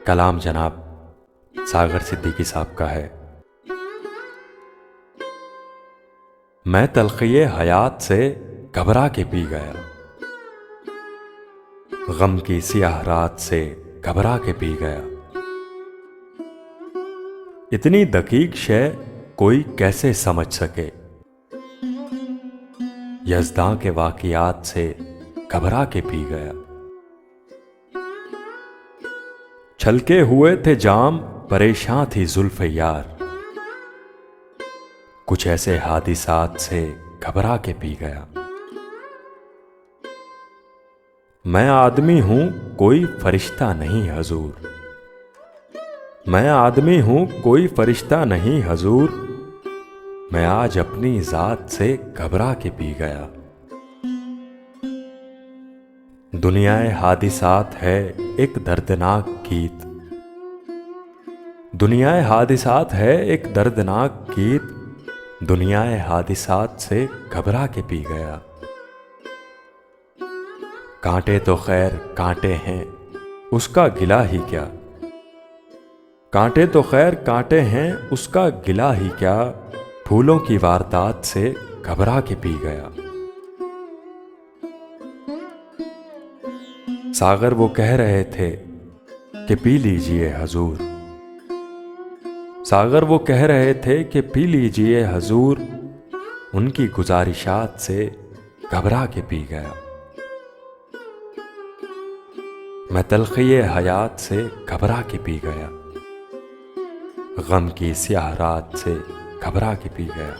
کلام جناب ساغر صدیقی صاحب کا ہے۔ میں تلخی حیات سے گھبرا کے پی گیا، غم کی سیاہ رات سے گھبرا کے پی گیا۔ اتنی دقیق شے کوئی کیسے سمجھ سکے، یزداں کے واقعات سے گھبرا کے پی گیا۔ چھلکے ہوئے تھے جام، پریشاں تھی زلف یار، کچھ ایسے حادثات سے گھبرا کے پی گیا۔ میں آدمی ہوں کوئی فرشتہ نہیں حضور، میں آدمی ہوں کوئی فرشتہ نہیں حضور، میں آج اپنی ذات سے گھبرا کے پی گیا۔ دنیا حادثات ہے ایک دردناک گیت، دنیا حادثات ہے ایک دردناک گیت، دنیا حادثات سے گھبرا کے پی گیا۔ کانٹے تو خیر کانٹے ہیں اس کا گلہ ہی کیا، کانٹے تو خیر کانٹے ہیں اس کا گلہ ہی کیا، پھولوں کی واردات سے گھبرا کے پی گیا۔ ساغر وہ کہہ رہے تھے کہ پی لیجئے حضور، ساغر وہ کہہ رہے تھے کہ پی لیجئے حضور، ان کی گزارشات سے گھبرا کے پی گیا۔ میں تلخی حیات سے گھبرا کے پی گیا، غم کی سیاہ رات سے گھبرا کے پی گیا۔